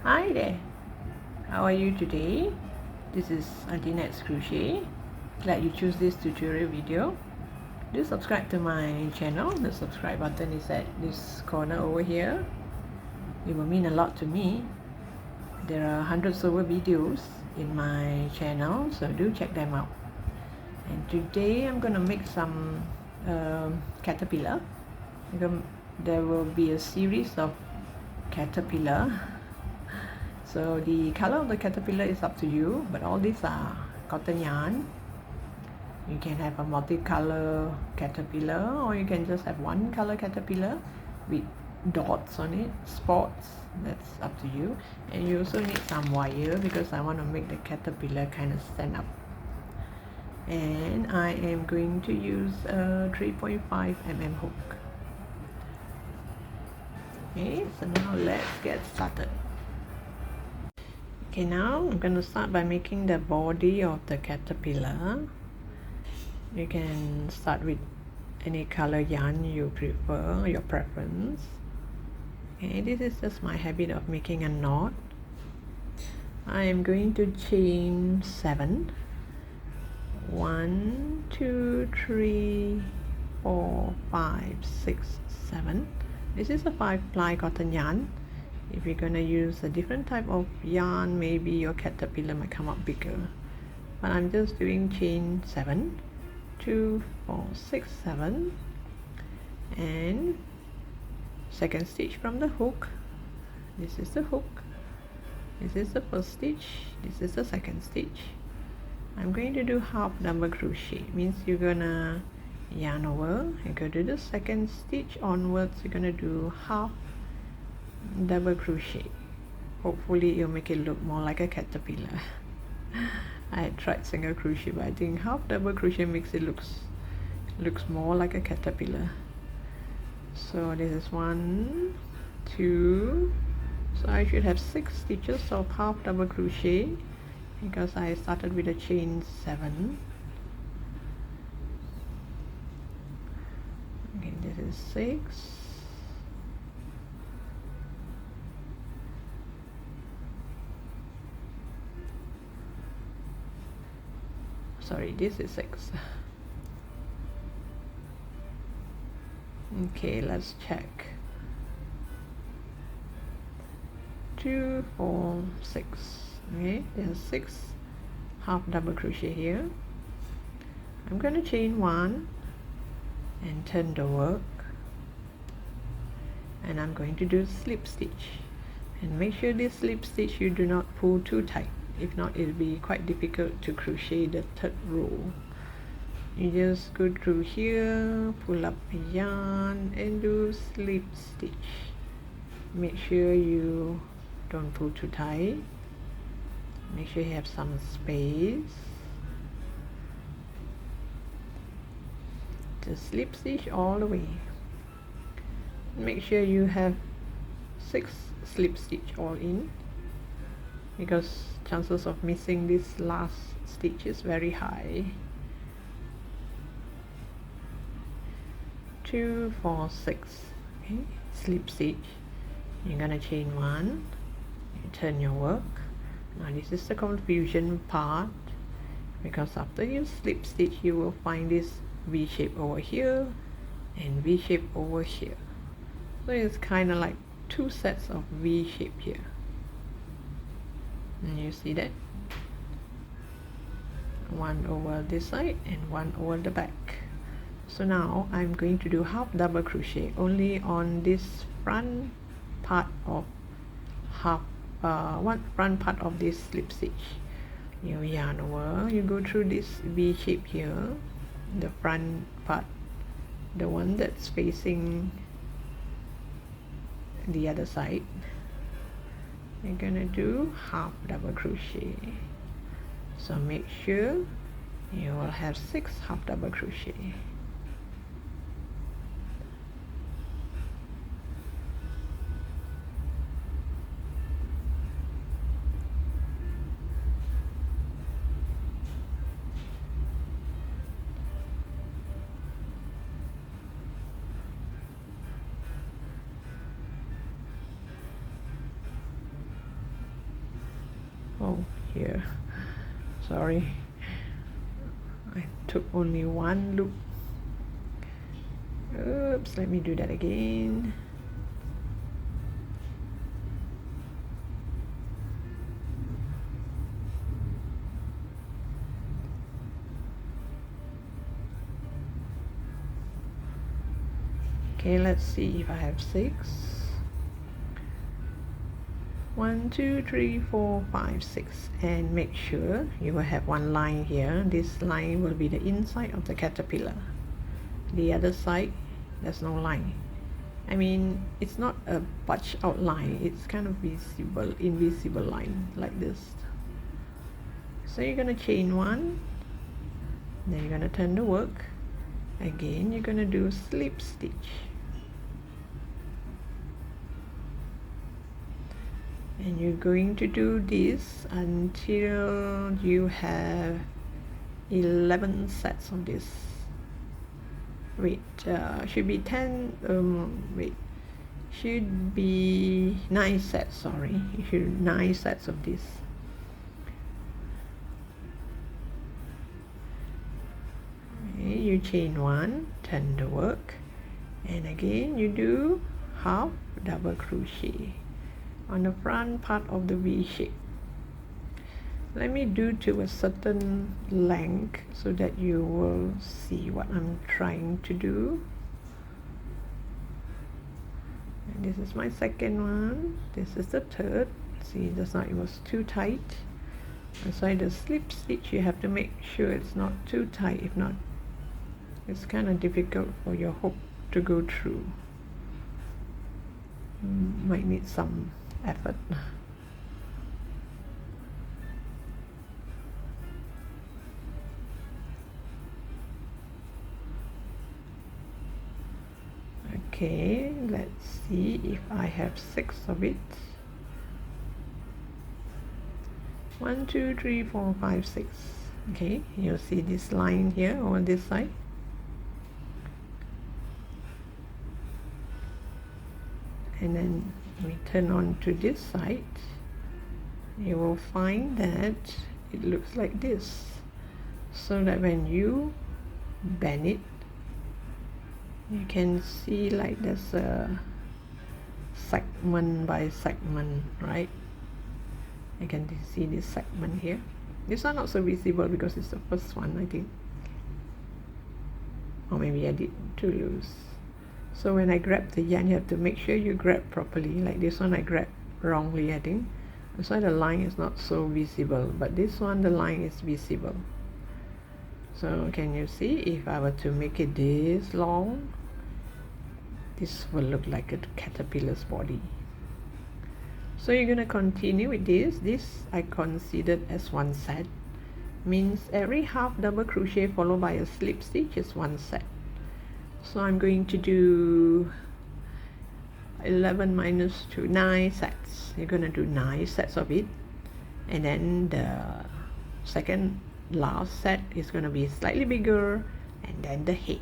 Hi there, how are you today? This is Auntie Nat's Crochet. Glad you choose this tutorial video. Do subscribe to my channel. The subscribe button is at this corner over here. It will mean a lot to me. There are hundreds over videos in my channel, so do check them out. And today I'm gonna make some caterpillar. There will be a series of caterpillar. So the color of the caterpillar is up to you, but all these are cotton yarn. You can have a multicolor caterpillar, or you can just have one color caterpillar with dots on it, spots. That's up to you. And you also need some wire because I want to make the caterpillar kind of stand up. And I am going to use a 3.5 mm hook. Okay, so now let's get started. Okay, now I'm going to start by making the body of the caterpillar. You can start with any color yarn you prefer, your preference. Okay, this is just my habit of making a knot. I am going to chain 7. 1, 2, 3, 4, 5, 6, 7. This is a 5-ply cotton yarn. If you're gonna use a different type of yarn, maybe your caterpillar might come out bigger. But I'm just doing chain 7, 2, 4, 6, 7, and second stitch from the hook. This is the hook. This is the first stitch. This is the second stitch. I'm going to do half double crochet. Means you're gonna yarn over and go to the second stitch onwards. You're gonna do half double crochet. Hopefully it'll make it look more like a caterpillar. I had tried single crochet, but I think half double crochet makes it looks more like a caterpillar. So this is 1, 2, so I should have 6 stitches of half double crochet because I started with a chain 7. Okay, this is 6. Sorry, this is 6. Okay, let's check. 2, 4, 6. Okay, there's 6 half double crochet here. I'm going to chain 1 and turn the work, and I'm going to do slip stitch. And make sure this slip stitch you do not pull too tight. If not, it'll be quite difficult to crochet the third row. You just go through here, pull up a yarn and do slip stitch. Make sure you don't pull too tight. Make sure you have some space. Just slip stitch all the way. Make sure you have 6 slip stitch all in, because chances of missing this last stitch is very high. 2, 4, 6. Okay, slip stitch. You're gonna chain 1. You turn your work. Now this is the confusion part, because after you slip stitch you will find this V shape over here and V shape over here. So it's kind of like 2 sets of V shape here. And you see that? One over this side and one over the back. So now I'm going to do half double crochet only on this front part of one front part of this slip stitch. You yarn over, you go through this V shape here, the front part, the one that's facing the other side. You're gonna do half double crochet. So make sure you will have 6 half double crochet. Oh, here, sorry, I took only one loop. Oops, let me do that again. Okay, let's see if I have 6. 1, 2, 3, 4, 5, 6, and make sure you will have one line here. This line will be the inside of the caterpillar. The other side, there's no line. I mean, it's not a bunch out line, it's kind of visible, invisible line like this. So you're gonna chain 1, then you're gonna turn the work. Again, you're gonna do slip stitch. And you're going to do this until you have 11 sets of this. Wait, should be 10, wait, should be 9 sets, sorry, 9 sets of this. Okay, you chain 1, turn the work, and again you do half double crochet on the front part of the V shape. Let me do to a certain length so that you will see what I'm trying to do. And this is my second one, this is the third. See, just now it was too tight. That's why the slip stitch, you have to make sure it's not too tight, if not it's kind of difficult for your hook to go through. Might need some effort. Okay, let's see if I have 6 of it. 1, 2, 3, 4, 5, 6. Okay, you'll see this line here on this side. And then we turn on to this side. You will find that it looks like this, so that when you bend it, you can see like there's a segment by segment, right? I can see this segment here. This one not so visible because it's the first one, I think, or maybe I did too loose. So when I grab the yarn, you have to make sure you grab properly. Like this one I grabbed wrongly, I think. That's why the line is not so visible, but this one the line is visible. So can you see, if I were to make it this long, this will look like a caterpillar's body. So you're going to continue with this. This I considered as one set. Means every half double crochet followed by a slip stitch is one set. So I'm going to do 11 minus 2, 9 sets. You're going to do 9 sets of it, and then the second last set is going to be slightly bigger, and then the head.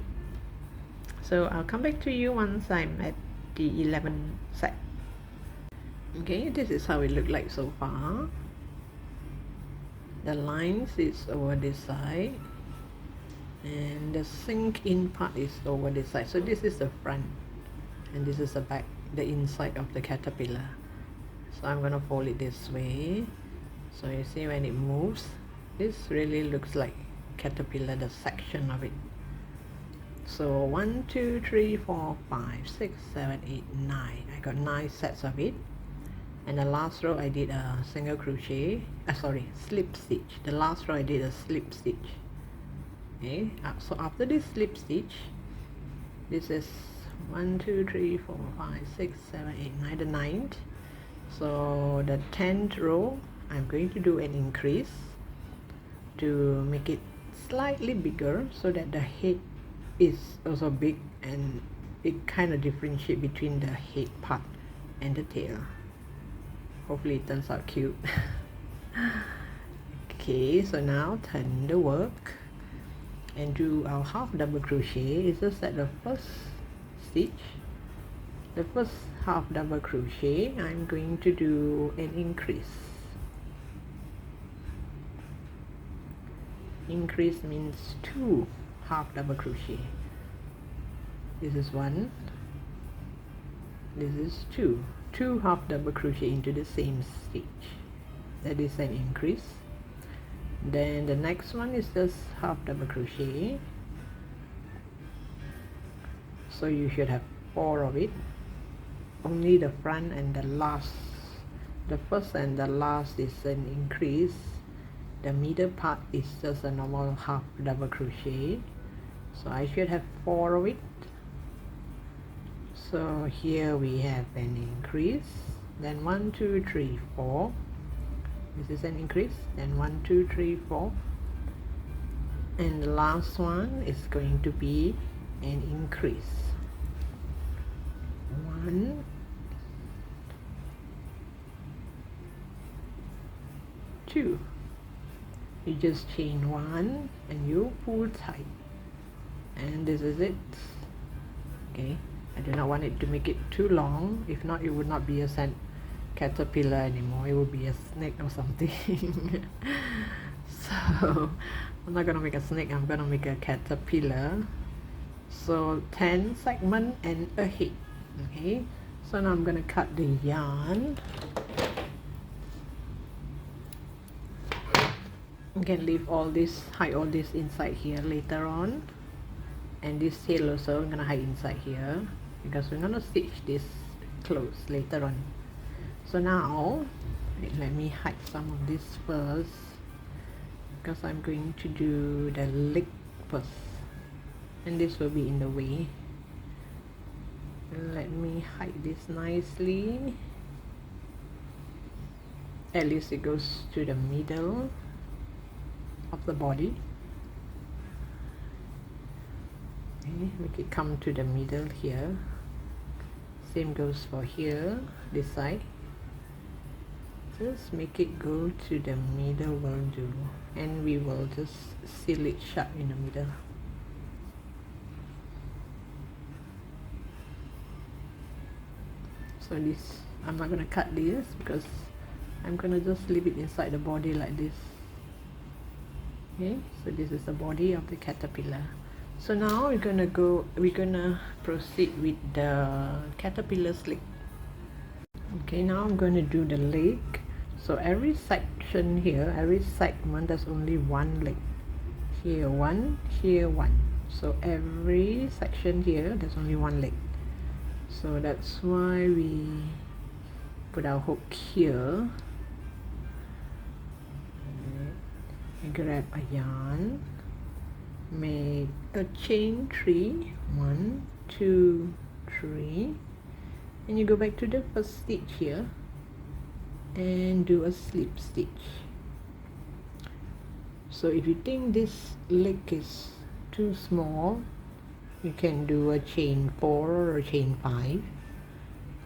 So I'll come back to you once I'm at the 11th set. Okay, this is how it looked like so far. The lines is over this side, and the sink in part is over this side. So this is the front, and this is the back, the inside of the caterpillar. So I'm gonna fold it this way, so you see when it moves, this really looks like caterpillar, the section of it. So 1, 2, 3, 4, 5, 6, 7, 8, 9. I got 9 sets of it, and the last row I did a single crochet, slip stitch. The last row I did a slip stitch. Okay, so after this slip stitch, this is 1, 2, 3, 4, 5, 6, 7, 8, 9, the 9th. So the 10th row, I'm going to do an increase to make it slightly bigger, so that the head is also big, and it kind of differentiate between the head part and the tail. Hopefully it turns out cute. Okay, so now turn the work and do our half double crochet. It's just at the first stitch, the first half double crochet, I'm going to do an increase. increase means 2 half double crochet. This is 1, this is 2 half double crochet into the same stitch. That is an increase. Then the next one is just half double crochet, so you should have 4 of it. Only the front and the last, the first and the last is an increase. The middle part is just a normal half double crochet, so I should have 4 of it. So here we have an increase, then 1 2 3 4, this is an increase, then 1 2 3 4, and the last one is going to be an increase. 1 2, you just chain 1 and you pull tight, and this is it. Okay, I do not want it to make it too long, if not it would not be a caterpillar anymore, it would be a snake or something. So I'm not gonna make a snake, I'm gonna make a caterpillar. So 10 segment and a head. Okay, so now I'm gonna cut the yarn. You can leave all this, hide all this inside here later on, and this tail also I'm gonna hide inside here because we're gonna stitch this close later on. So now let me hide some of this first because I'm going to do the leg first, and this will be in the way. Let me hide this nicely, at least it goes to the middle of the body. Okay, make it come to the middle here. Same goes for here, this side. Just make it go to the middle will do, and we will just seal it shut in the middle. So this, I'm not going to cut this because I'm going to just leave it inside the body like this. Okay, so this is the body of the caterpillar. So now we're gonna proceed with the caterpillar's leg. Okay, now I'm going to do the leg. So every section here, every segment, there's only one leg. Here one, here one. So every section here, there's only one leg. So that's why we put our hook here. Grab a yarn, make a chain 3, 1 2 3, and you go back to the first stitch here and do a slip stitch. So if you think this leg is too small, you can do a chain 4 or a chain 5.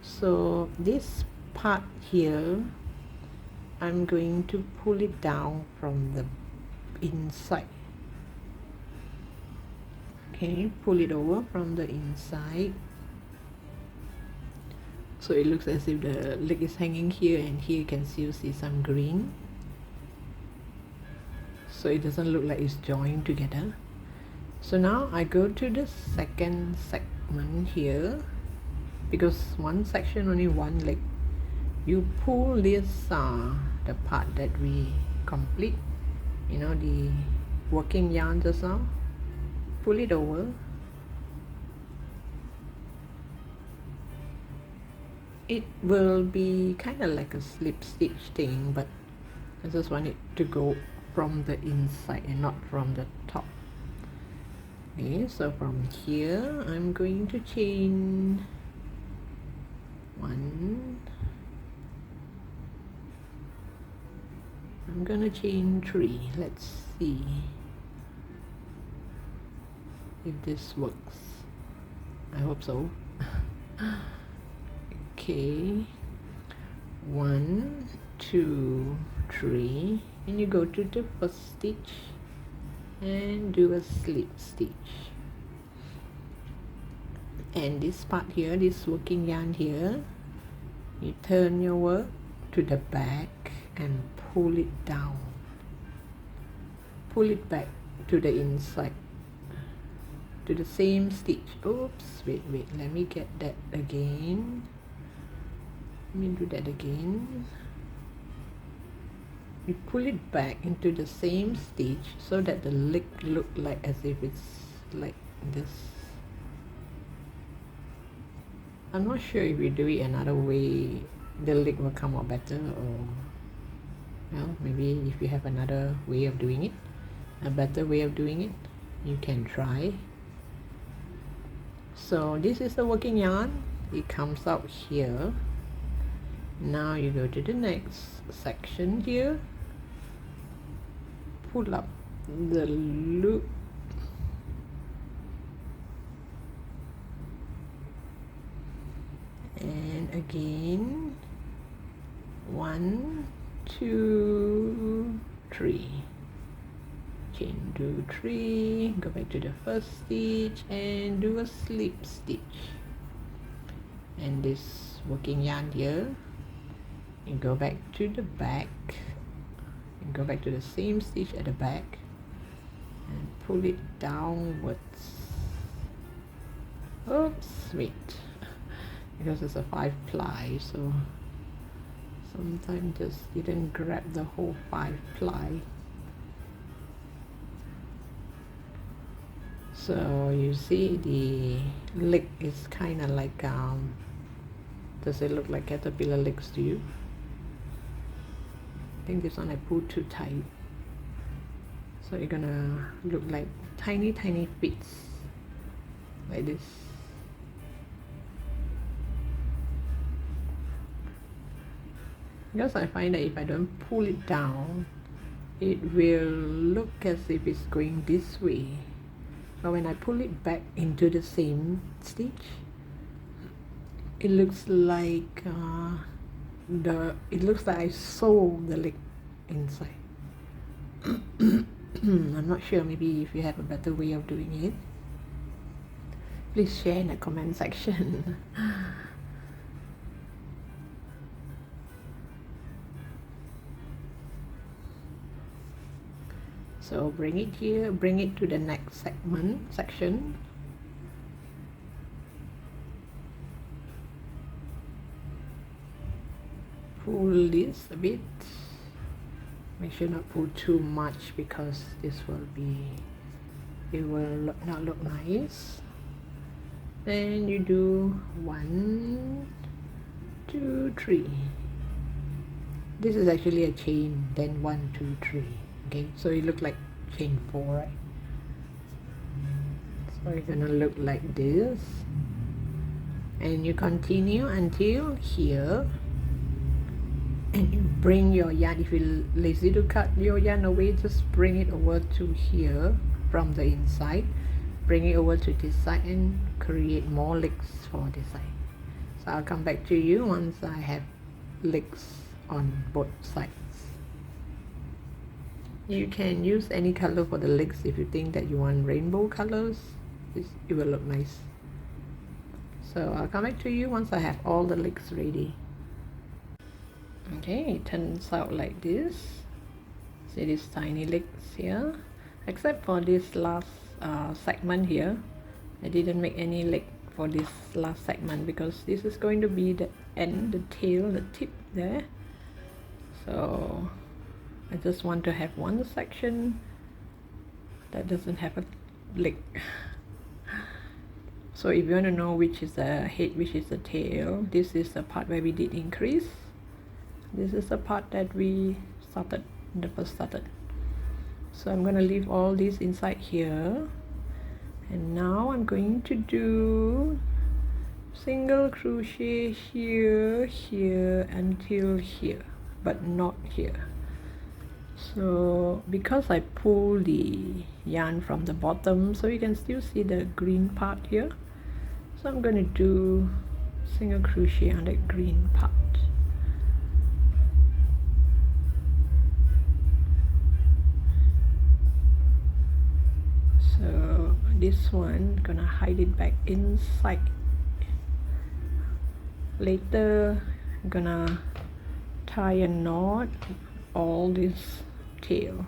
So this part here, I'm going to pull it down from the inside. Okay, pull it over from the inside, so it looks as if the leg is hanging here, and here you can still see some green, so it doesn't look like it's joined together. So now I go to the second segment here, because one section only one leg. You pull this the part that we complete, you know, the working yarn just now, pull it over, it will be kind of like a slip stitch thing, but I just want it to go from the inside and not from the top. Okay, so from here I'm going to chain 1, I'm gonna chain 3. Let's see if this works. I hope so. Okay, 1 2 3, and you go to the first stitch and do a slip stitch, and this part here, this working yarn here, you turn your work to the back and pull it down, pull it back to the inside, to the same stitch. Oops, wait, let me get that again. Let me do that again. We pull it back into the same stitch so that the leg look like as if it's like this. I'm not sure if we do it another way the leg will come out better, or well, maybe if you have another way of doing it, a better way of doing it, you can try. So this is the working yarn. It comes out here. Now you go to the next section here, pull up the loop, and again 1 2 3, chain 2 3, go back to the first stitch and do a slip stitch. And this working yarn here, you go back to the back and go back to the same stitch at the back and pull it downwards. Oops, wait, because it's a 5-ply, so sometimes just didn't grab the whole 5-ply. So you see the leg is kind of like does it look like caterpillar legs to you? I think this one I pulled too tight, so you're gonna look like tiny feet like this. Because I find that if I don't pull it down, it will look as if it's going this way, but when I pull it back into the same stitch, it looks like I sew the leg inside. I'm not sure, maybe if you have a better way of doing it, please share in the comment section. So bring it here, bring it to the next section. Pull this a bit. Make sure not pull too much, because this will not look nice. Then you do 1 2 3. This is actually a chain, then 1 2 3. Okay, so it look like chain 4, right? So it's gonna look like this, and you continue until here, and you bring your yarn. If you're lazy to cut your yarn away, just bring it over to here from the inside, bring it over to this side and create more legs for this side. So I'll come back to you once I have legs on both sides. You can use any color for the legs. If you think that you want rainbow colors, it will look nice. So I'll come back to you once I have all the legs ready. Okay, it turns out like this. See these tiny legs here, except for this last segment here. I didn't make any leg for this last segment because this is going to be the end, the tail, the tip there. So I just want to have one section that doesn't have a leg. So if you want to know which is the head, which is the tail, this is the part where we did increase. This is the part that we started, the first started. So I'm going to leave all this inside here, and now I'm going to do single crochet here, here until here, but not here. So because I pull the yarn from the bottom, so you can still see the green part here, so I'm going to do single crochet on that green part. So this one, gonna hide it back inside. Later I'm gonna tie a knot all this tail.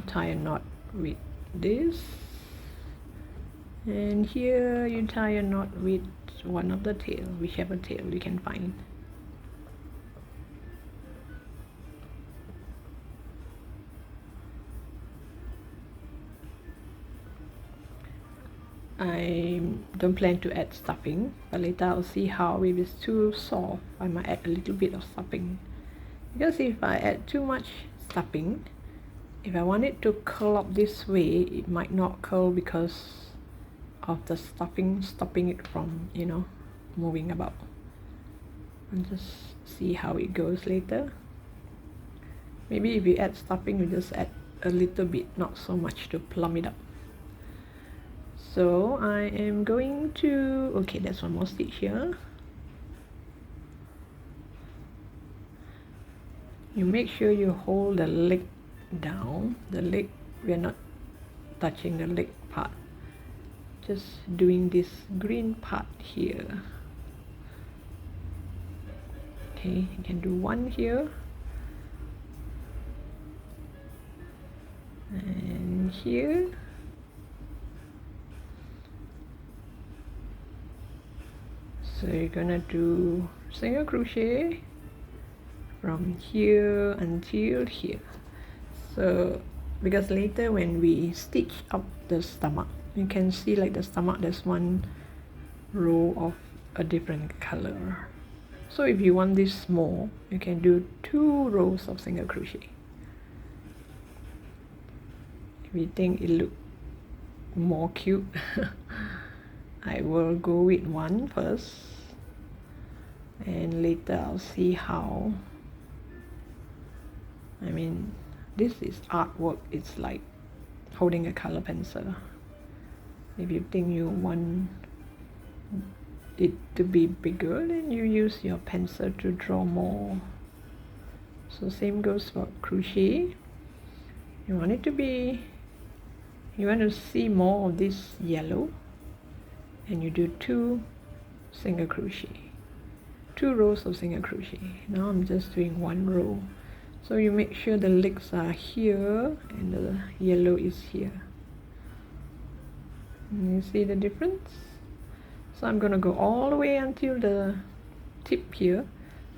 tie a knot with this, and here you tie a knot with one of the tail, whichever tail you can find. I don't plan to add stuffing, but later I'll see how. If it's too soft, I might add a little bit of stuffing, because if I add too much stuffing, if I want it to curl up this way, it might not curl because of the stuffing stopping it from, you know, moving about. And just see how it goes later. Maybe if you add stuffing, you just add a little bit, not so much to plump it up. So I am going to, okay, there's one more stitch here. You make sure you hold the leg down. The leg, we're not touching the leg part, just doing this green part here. Okay, you can do one here and here. So you're gonna do single crochet from here until here. So because later when we stitch up the stomach, you can see like the stomach, there's one row of a different color. So if you want this small, you can do 2 rows of single crochet. If you think it look more cute, I will go with 1 first, and later I'll see how. I mean, this is artwork. It's like holding a color pencil. If you think you want it to be bigger, then you use your pencil to draw more. So same goes for crochet. You want it to be, you want to see more of this yellow, and you do 2 single crochet, 2 rows of single crochet. Now I'm just doing 1 row. So you make sure the legs are here and the yellow is here. And you see the difference? So I'm gonna go all the way until the tip here,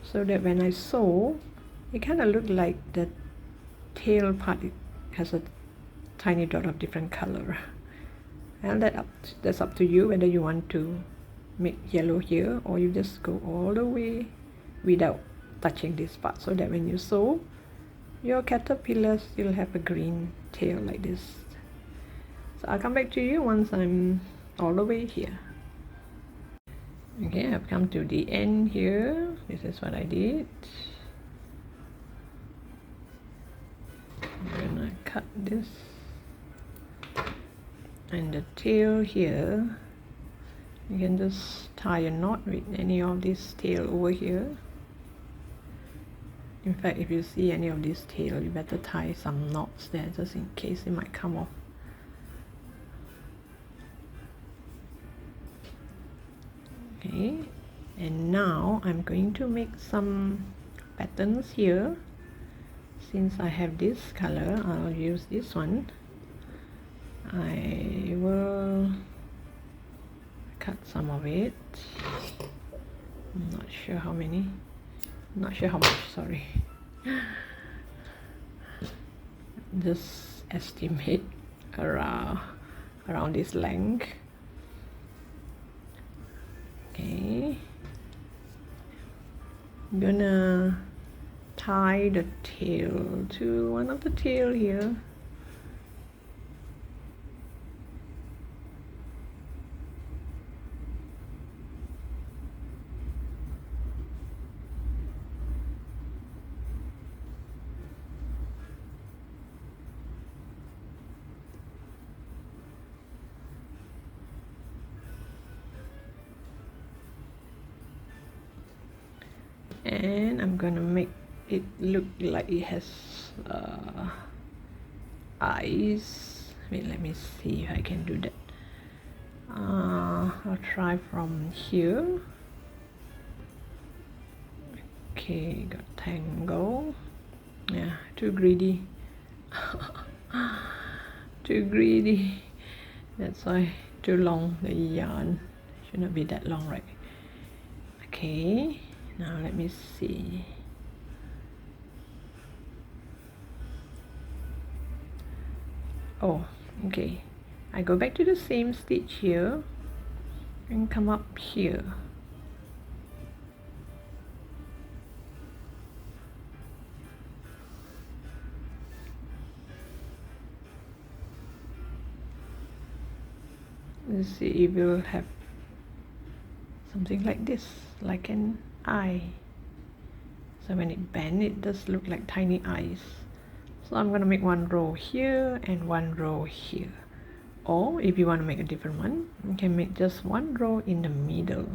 so that when I sew, it kind of look like the tail part has a tiny dot of different color. And that's up to you whether you want to make yellow here, or you just go all the way without touching this part, so that when you sew, your caterpillar still have a green tail like this. So I'll come back to you once I'm all the way here. Okay, I've come to the end here. This is what I did. I'm gonna cut this, and the tail here, you can just tie a knot with any of this tail over here. In fact, if you see any of this tail, you better tie some knots there, just in case it might come off. Okay, and now I'm going to make some patterns here. Since I have this color, I'll use this one. I will cut some of it. I'm not sure how many, not sure how much, sorry. Just estimate around this length. Okay, I'm gonna tie the tail to one of the tail here. And I'm gonna make it look like it has eyes. Wait, let me see if I can do that. I'll try from here. Okay, got tangle. Yeah, too greedy. Too greedy. That's why too long the yarn. Should not be that long, right? Okay, now let me see. Oh, okay. I go back to the same stitch here and come up here. Let's see if we'll have something like this, like an eye. So when it bends, it does look like tiny eyes. So I'm gonna make one row here and one row here. Or if you want to make a different one, you can make just one row in the middle.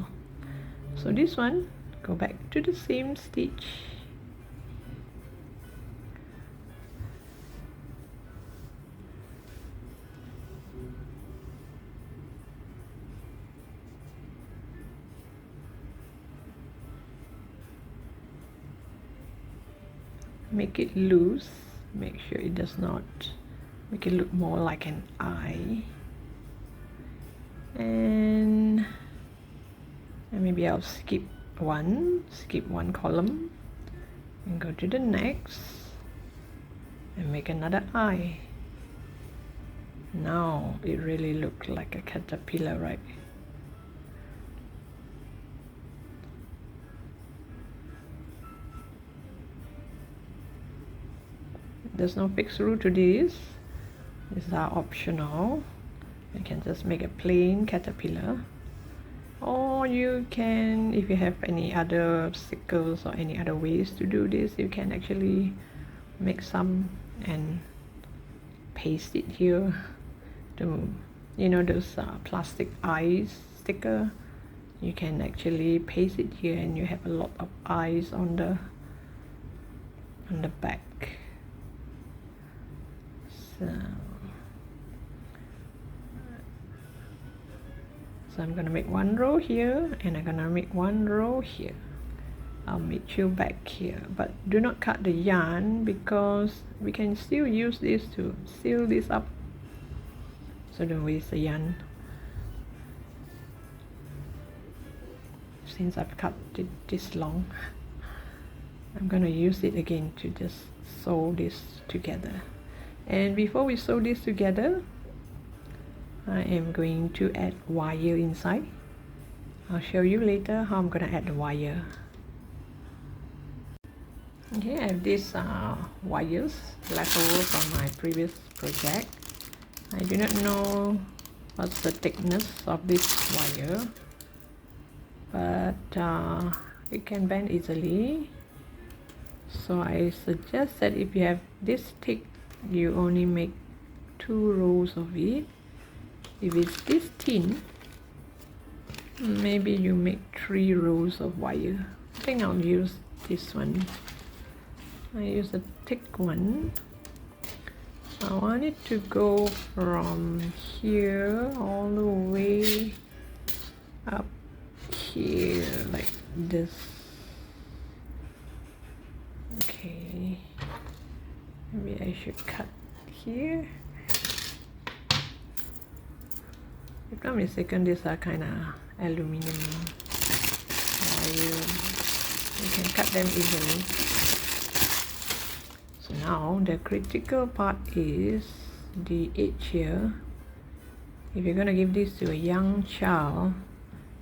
So this one, go back to the same stitch. Make it loose, make sure it does not make it look more like an eye. And maybe I'll skip one column and go to the next and make another eye. Now it really looks like a caterpillar, right? There's no fixed rule to this. These are optional. You can just make a plain caterpillar, or you can, if you have any other stickers or any other ways to do this, you can actually make some and paste it here to, you know, those plastic eyes sticker. You can actually paste it here and you have a lot of eyes on the back. So I'm gonna make one row here and I'm gonna make one row here. I'll meet you back here, but do not cut the yarn because we can still use this to seal this up, so don't waste the yarn. Since I've cut it this long, I'm gonna use it again to just sew this together. And before we sew this together, I am going to add wire inside. I'll show you later how I'm gonna add the wire. Okay, I have these wires left over from my previous project. I do not know what's the thickness of this wire, but it can bend easily. So I suggest that if you have this thick, you only make 2 rows of it. If it's this thin, maybe you make 3 rows of wire. I think I'll use this one. I use a thick one. I want it to go from here all the way up here like this. Okay, maybe I should cut here. If I'm not mistaken, these are kind of aluminum wire. You can cut them easily. So now the critical part is the edge here. If you're going to give this to a young child,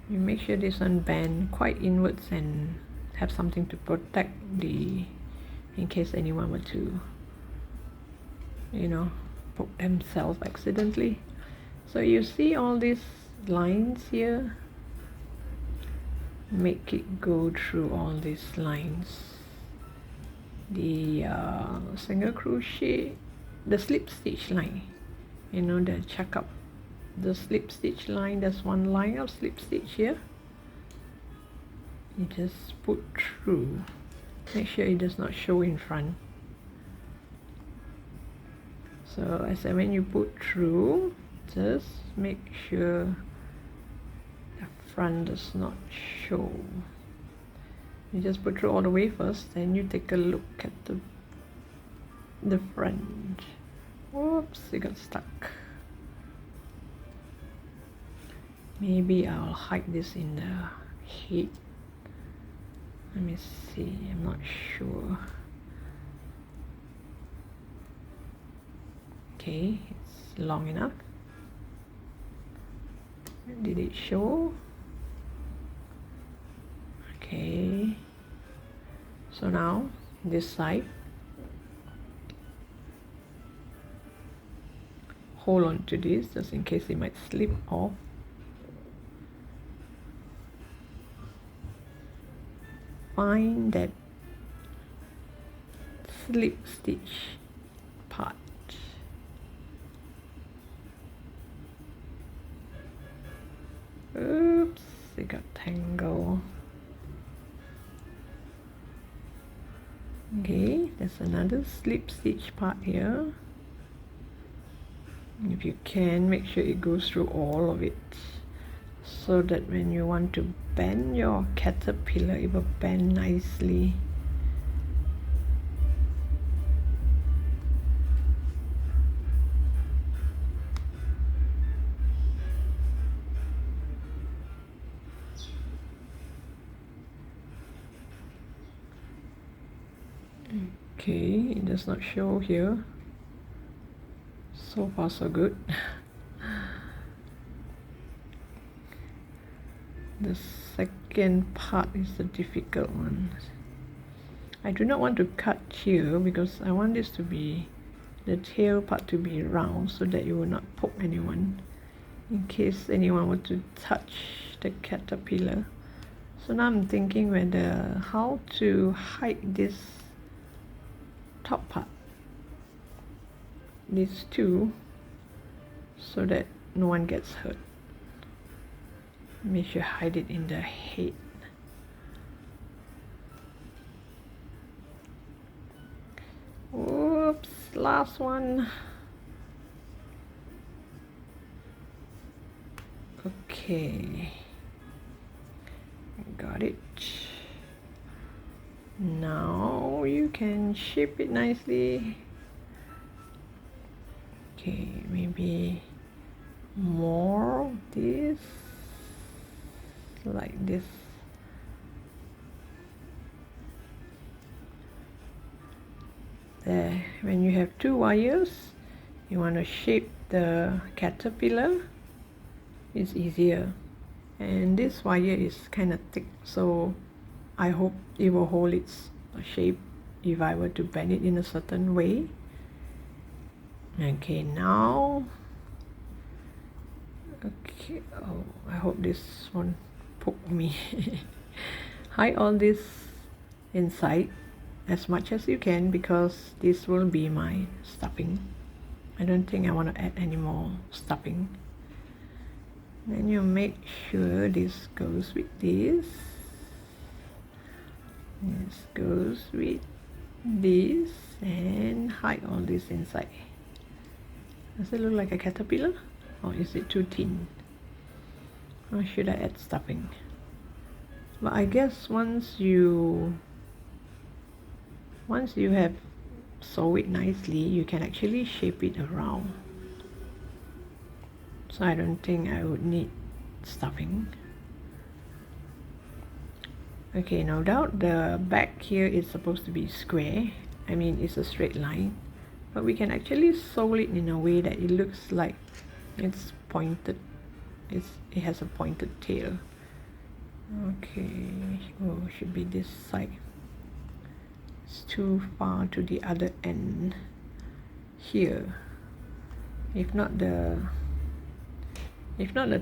you make sure this one bend quite inwards and have something to protect in case anyone were to, you know, poke themselves accidentally. So you see all these lines here, make it go through all these lines. The single crochet, the slip stitch line, you know, the chuck up, the slip stitch line, there's one line of slip stitch here. You just put through, make sure it does not show in front. So I said, when you put through, just make sure the front does not show. You just put through all the way first, then you take a look at the front. Whoops, it got stuck. Maybe I'll hide this in the heat. Let me see, I'm not sure. Okay, it's long enough. Did it show? Okay, so now this side, hold on to this just in case it might slip off. Find that slip stitch part. Oops, it got tangled. Okay, there's another slip stitch part here. If you can, make sure it goes through all of it, so that when you want to bend your caterpillar, it will bend nicely. Okay, it does not show here. So far so good. The second part is the difficult one. I do not want to cut here because I want this to be, the tail part to be round, so that it will not poke anyone in case anyone were to touch the caterpillar. So now I'm thinking whether how to hide this top part, these two, so that no one gets hurt. Maybe you hide it in the head. Whoops, last one. Okay, got it. Now you can shape it nicely. Okay, maybe more of this, like this. There, when you have two wires, you want to shape the caterpillar, it's easier. And this wire is kind of thick, so I hope it will hold its shape if I were to bend it in a certain way. Okay, now, okay, oh, I hope this won't poke me. Hide all this inside as much as you can, because this will be my stuffing. I don't think I want to add any more stuffing. Then you make sure this goes with this. This goes with this, and hide all this inside. Does it look like a caterpillar, or is it too thin? Or should I add stuffing? But I guess once you have sew it nicely, you can actually shape it around. So I don't think I would need stuffing. Okay, no doubt the back here is supposed to be square. I mean, it's a straight line, but we can actually sew it in a way that it looks like it's pointed. It has a pointed tail. Okay, oh, should be this side. It's too far to the other end here. If not the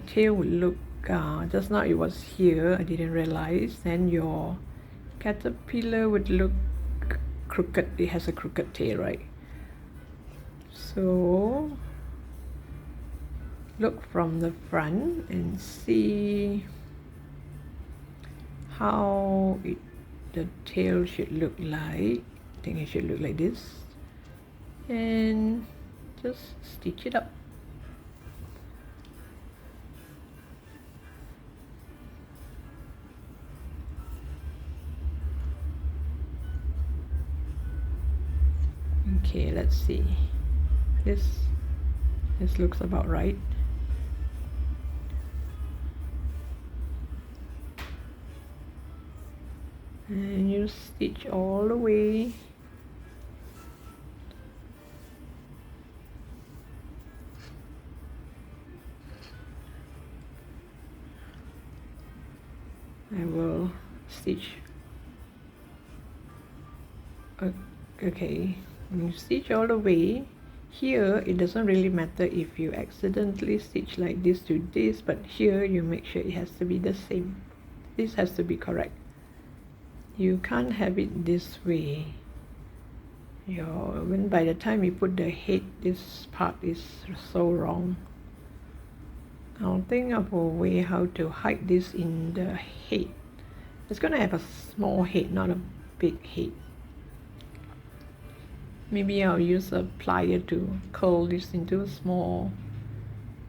tail would look, just now it was here, I didn't realize, then your caterpillar would look crooked. It has a crooked tail, right? So look from the front and see how the tail should look like. I think it should look like this, and just stitch it up. Okay, let's see. this looks about right. And you stitch all the way. I will stitch. Okay, when you stitch all the way, here it doesn't really matter if you accidentally stitch like this to this, but here you make sure it has to be the same. This has to be correct. You can't have it this way. When by the time you put the head, this part is so wrong. I'll think of a way how to hide this in the head. It's gonna have a small head, not a big head. Maybe I'll use a plier to curl this into a small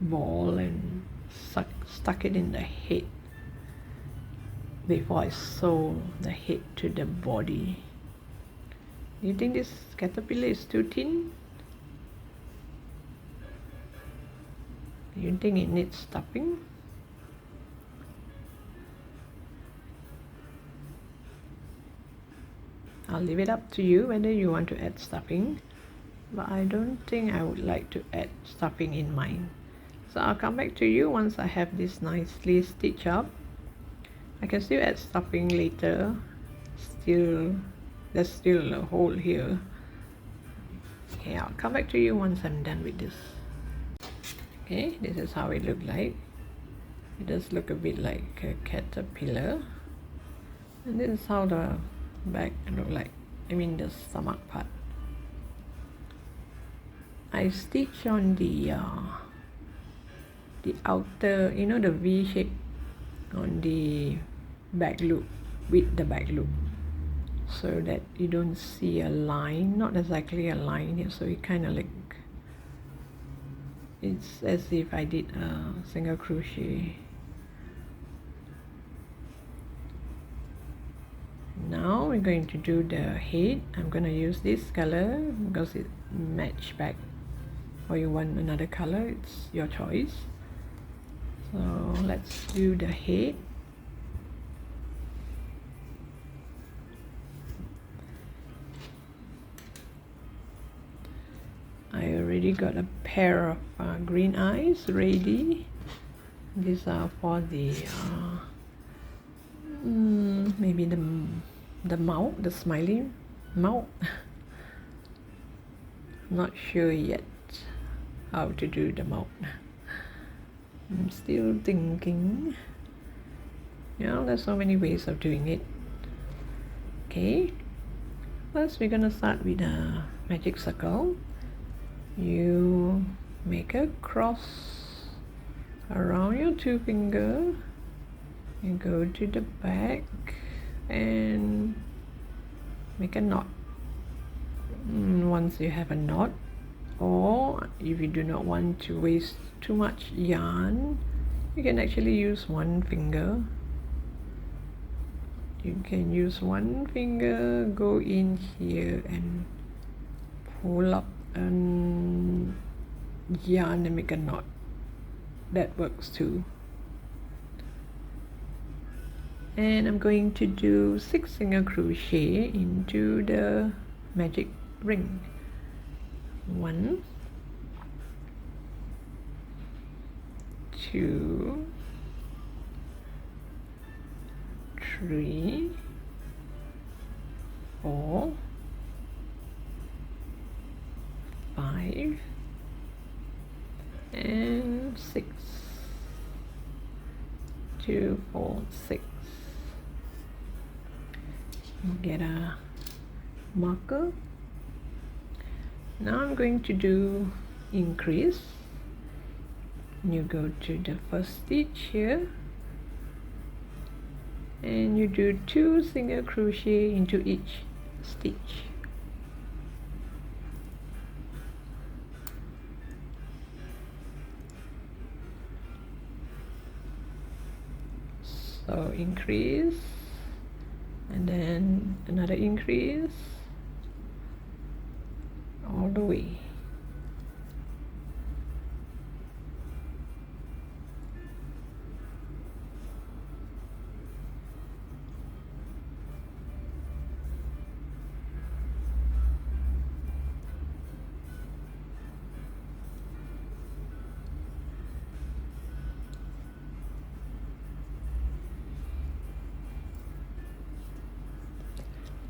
ball and stuck it in the head before I sew the head to the body. Do you think this caterpillar is too thin? Do you think it needs stuffing? I'll leave it up to you whether you want to add stuffing, but I don't think I would like to add stuffing in mine. So I'll come back to you once I have this nicely stitched up. I can still add stuffing later. There's still a hole here. Okay, I'll come back to you once I'm done with this. Okay, this is how it looks like. It does look a bit like a caterpillar. And this is how the back look like. I mean the stomach part. I stitch on the outer, you know, the V shape on the back loop, with the back loop, so that you don't see a line, not exactly a line here, so it kind of like, it's as if I did a single crochet. Now we're going to do the head. I'm going to use this color because it match back, or you want another color, it's your choice. So let's do the head. I already got a pair of green eyes ready. These are for the maybe the mouth, the smiley mouth. Not sure yet how to do the mouth. I'm still thinking. Yeah, there's so many ways of doing it. Okay, first we're gonna start with a magic circle. You make a cross around your two fingers and go to the back and make a knot. Once you have a knot, or if you do not want to waste too much yarn, you can actually use one finger. You can use one finger, go in here and pull up and yarn and make a knot. That works too. And I'm going to do 6 single crochet into the magic ring. 1, 2, 3, 4, 5, and 6. 2, 4, 6. Get a marker. Now I'm going to do increase. You go to the first stitch here and you do 2 single crochet into each stitch. So increase and then another increase all the way.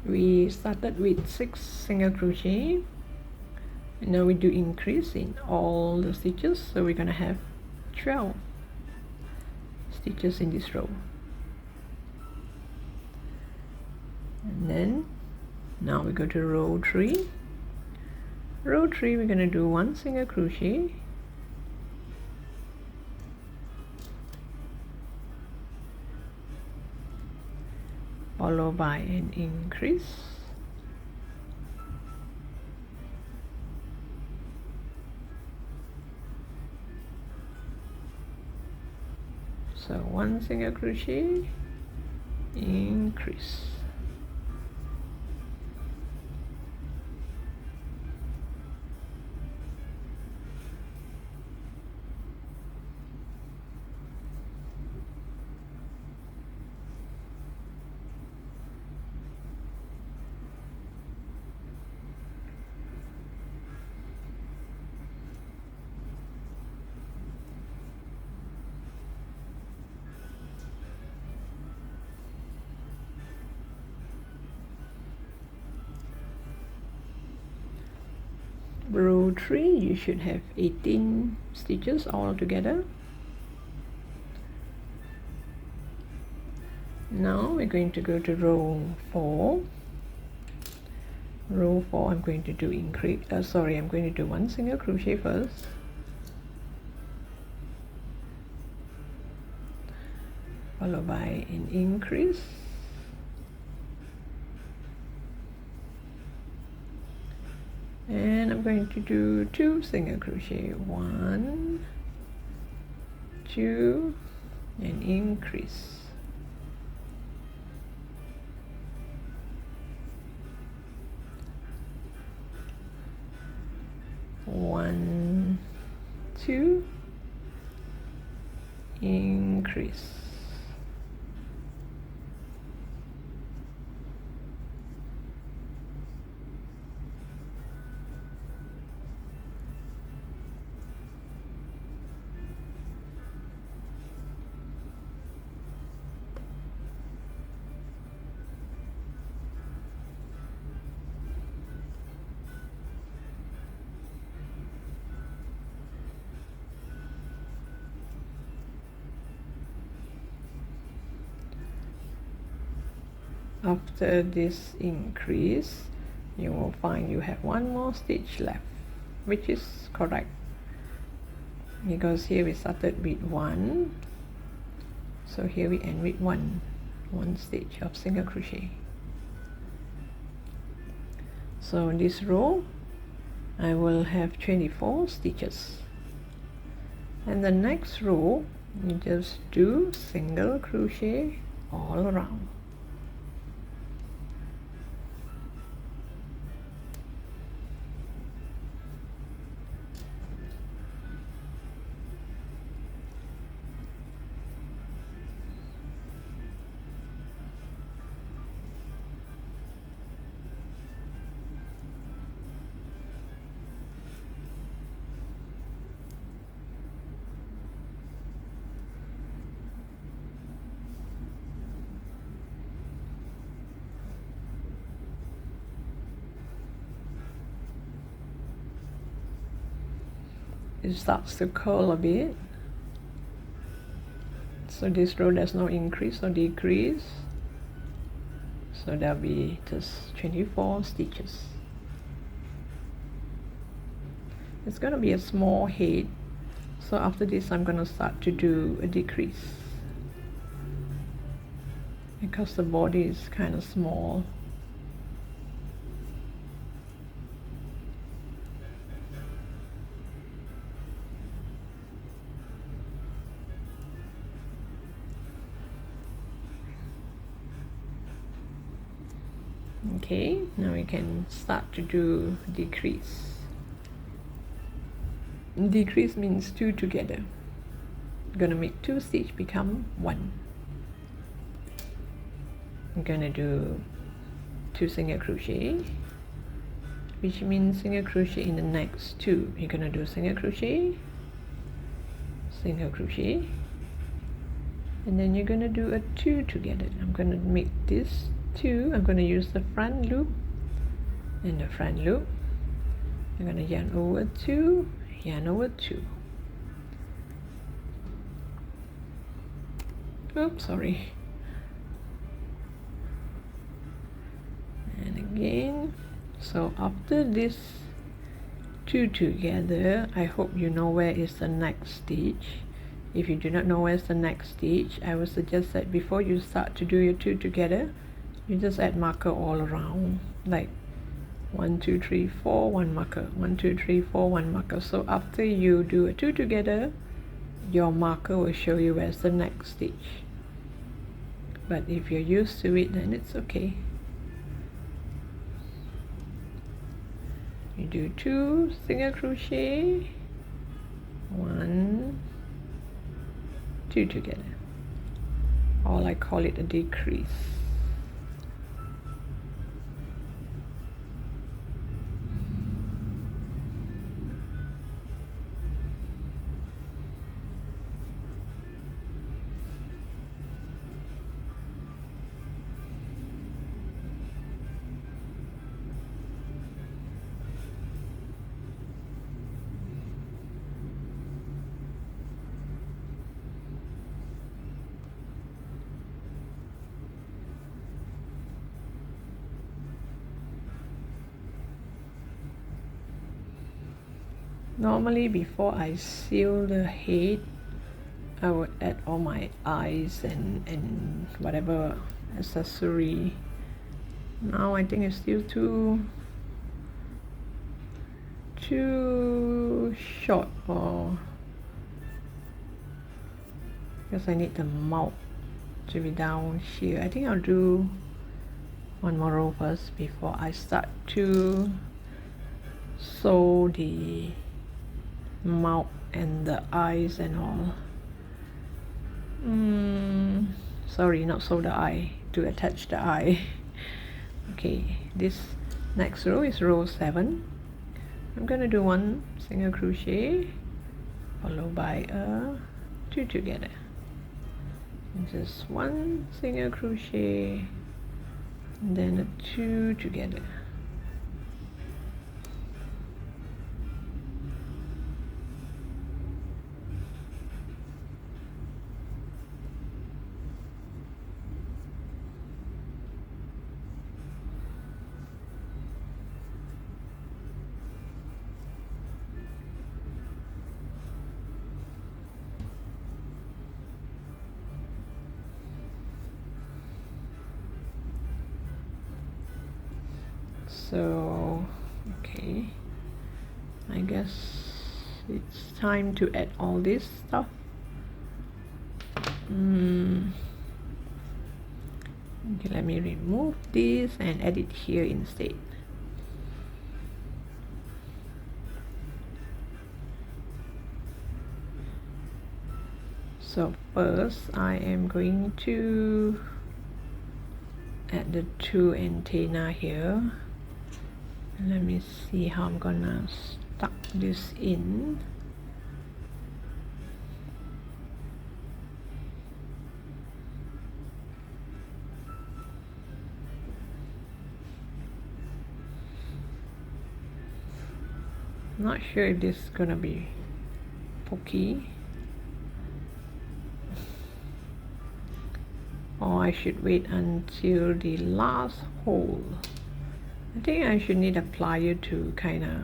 we started with 6 single crochet, and now we do increase in all the stitches, so we're gonna have 12 stitches in this row. And then now we go to row 3. Row 3, we're gonna do 1 single crochet, followed by an increase, so 1 single crochet, increase, row 3, you should have 18 stitches all together. Now we're going to go to row 4. Row 4, I'm going to do I'm going to do 1 single crochet first, followed by an increase, and I'm going to do 2 single crochet, 1, 2, and increase, 1, 2, increase, After this increase, you will find you have 1 more stitch left, which is correct, because here we started with 1, so here we end with 1 stitch of single crochet. So in this row I will have 24 stitches, and the next row you just do single crochet all around. It starts to curl a bit, so this row there's no increase or decrease, so there'll be just 24 stitches. It's going to be a small head, so after this I'm going to start to do a decrease because the body is kind of small. Okay, now we can start to do decrease. Decrease means 2 together. I'm gonna make 2 stitch become 1. I'm gonna do 2 single crochet, which means single crochet in the next 2. You're gonna do single crochet, single crochet, and then you're gonna do a 2 together. I'm gonna make this 2, I'm going to use the front loop and the front loop. I'm going to yarn over 2, yarn over 2. Oops, sorry. And again. So after this 2 together, I hope you know where is the next stitch. If you do not know where's the next stitch, I would suggest that before you start to do your 2 together, you just add marker all around, like 1 2 3 4 1 marker, 1 2 3 4 1 marker. So after you do a 2 together, your marker will show you where's the next stitch. But if you're used to it, then it's okay. You do 2 single crochet, 1 2 together, or I call it a decrease. Normally before I seal the head, I would add all my eyes and whatever accessory. Now I think it's still too short, or because I need the mouth to be down here. I think I'll do one more row first before I start to sew the mouth and the eyes and all. Sorry, not sew the eye, to attach the eye. Okay, this next row is row 7. I'm gonna do 1 single crochet followed by a 2 together, and just 1 single crochet and then a 2 together. So okay, I guess it's time to add all this stuff. Okay, let me remove this and add it here instead. So first I am going to add the 2 antenna here. Let me see how I'm gonna stuck this in. Not sure if this is gonna be pokey, or I should wait until the last hole. I think I should need a plier to kind of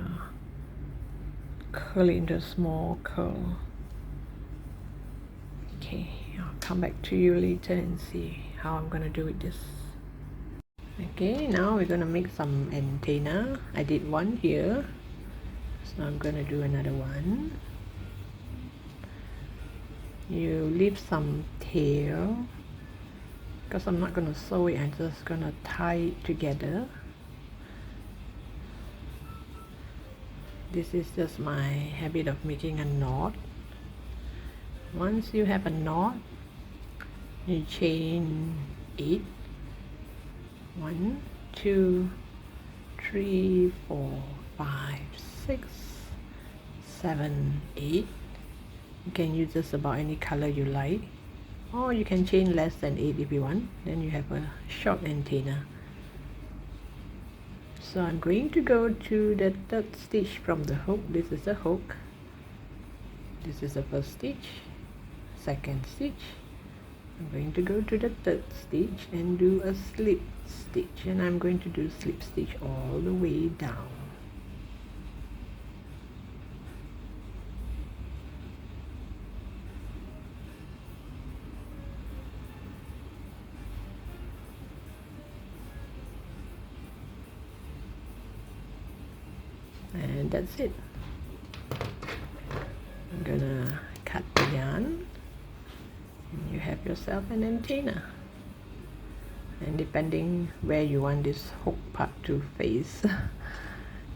curl it into a small curl. Okay, I'll come back to you later and see how I'm gonna do with this. Okay, now we're gonna make some antenna. I did one here, so I'm gonna do another one. You leave some tail, because I'm not gonna sew it, I'm just gonna tie it together. This is just my habit of making a knot. Once you have a knot, you chain 8. 1 2 3 4 5 6 7 8. You can use just about any color you like, or you can chain less than 8 if you want, then you have a short antenna. So I'm going to go to the third stitch from the hook. This is the hook, this is the first stitch, second stitch. I'm going to go to the third stitch and do a slip stitch, and I'm going to do slip stitch all the way down. And that's it. I'm gonna cut the yarn, and you have yourself an antenna. And depending where you want this hook part to face,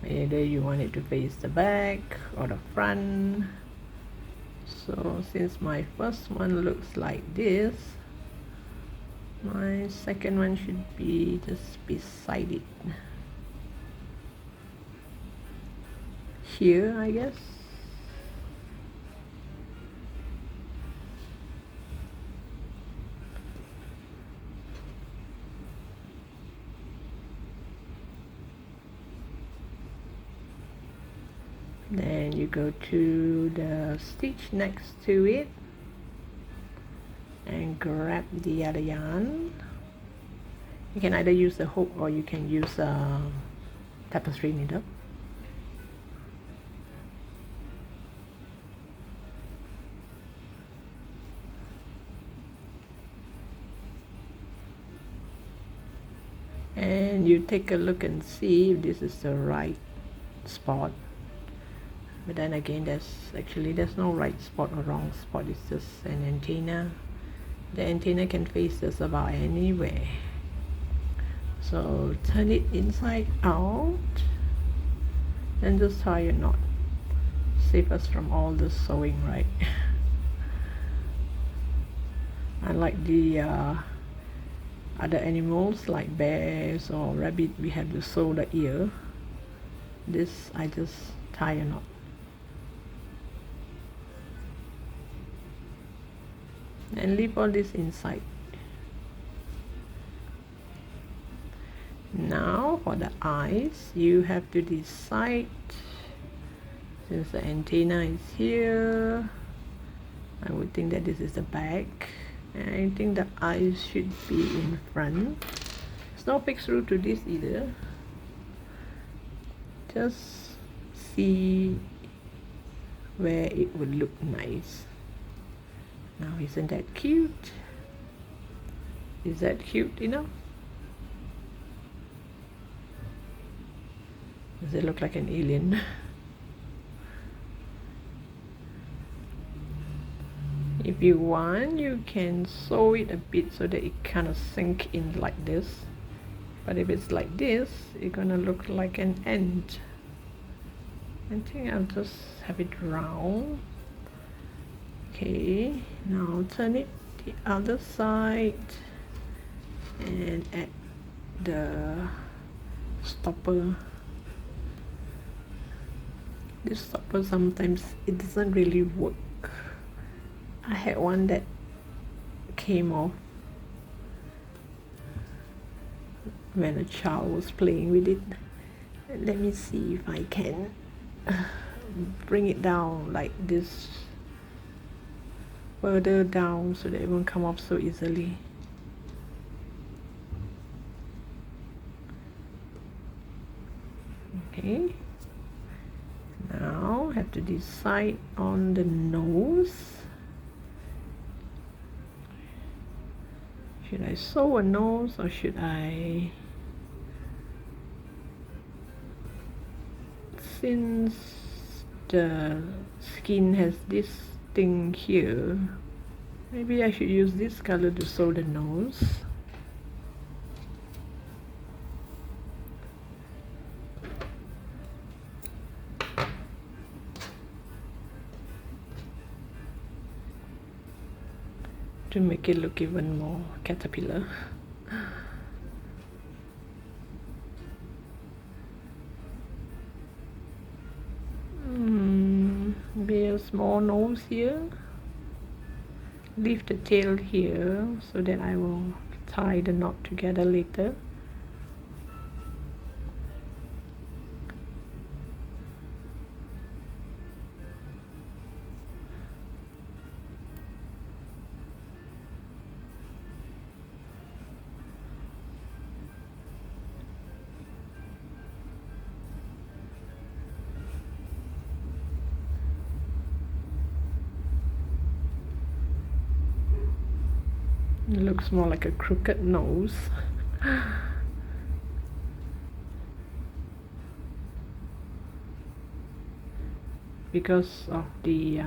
either you want it to face the back or the front. So since my first one looks like this, my second one should be just beside it, here I guess. Then you go to the stitch next to it and grab the other yarn. You can either use the hook or you can use a tapestry needle. And you take a look and see if this is the right spot. But then again, there's no right spot or wrong spot. It's just an antenna. The antenna can face just about anywhere. So turn it inside out and just tie a knot. Save us from all the sewing, right? Unlike the other animals like bears or rabbit, we have to sew the ear. This I just tie a knot. And leave all this inside. Now for the eyes, you have to decide, since the antenna is here, I would think that this is the back, and I think the eyes should be in front. There's no fixed rule to this either. Just see where it would look nice. Now, isn't that cute? Is that cute enough? Does it look like an alien? If you want, you can sew it a bit so that it kind of sink in like this. But if it's like this, it's gonna look like an ant. I think I'll just have it round. Okay, now turn it the other side and add the stopper. This stopper, sometimes it doesn't really work. I had one that came off when a child was playing with it. Let me see if I can bring it down like this, further down, so that it won't come off so easily. Okay, now have to decide on the nose. Should I sew a nose or should I, since the skin has this thing here, maybe I should use this color to sew the nose. To make it look even more caterpillar. Maybe a small nose here, leave the tail here so that I will tie the knot together later. It looks more like a crooked nose. Because of the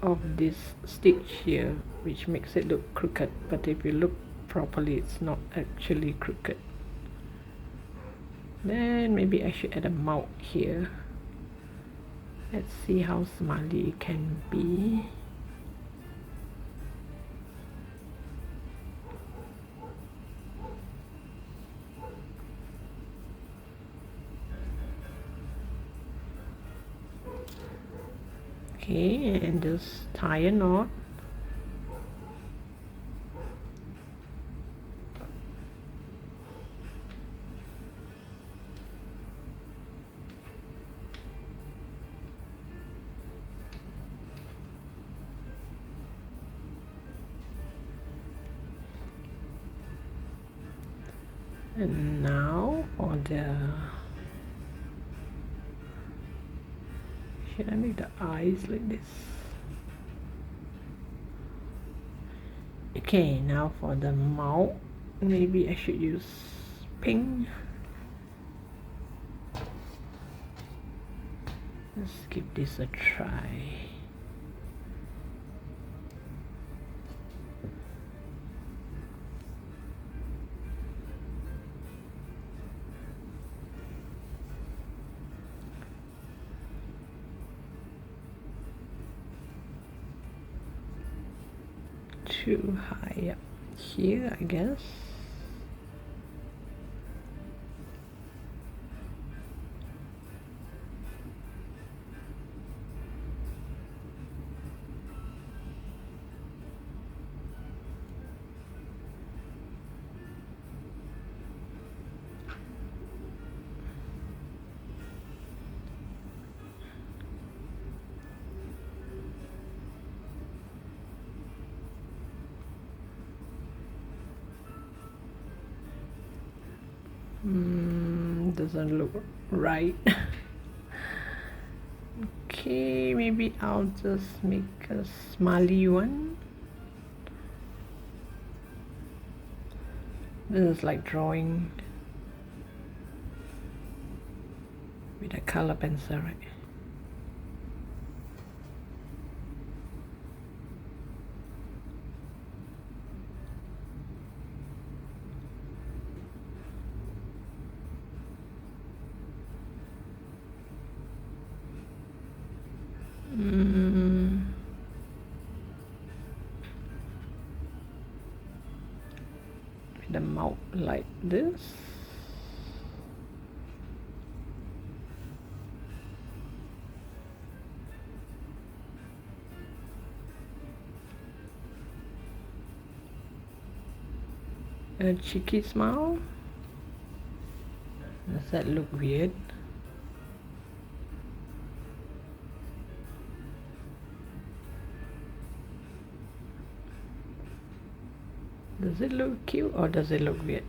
of this stitch here, which makes it look crooked, but if you look properly it's not actually crooked. Then maybe I should add a mouth here. Let's see how smiley it can be. Okay, and just tie a knot. And now for the, should I make the eyes like this? Okay, now for the mouth, maybe I should use pink. Let's give this a try. Too high up here, I guess. Doesn't look right. Okay, maybe I'll just make a smiley one. This is like drawing with a color pencil, right? The mouth like this. A cheeky smile. Does that look weird? Does it look cute or does it look weird?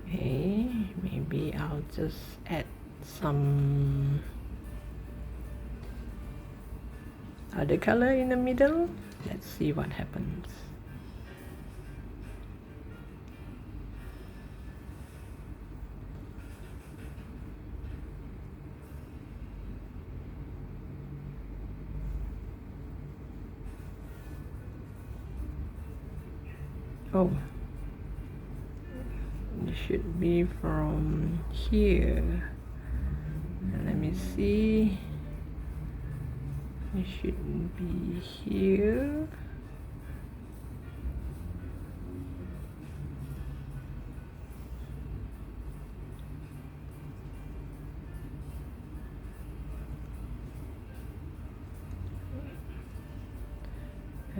Okay, maybe I'll just add some other color in the middle. Let's see what happens. Oh, it should be from here. Let me see. It should be here.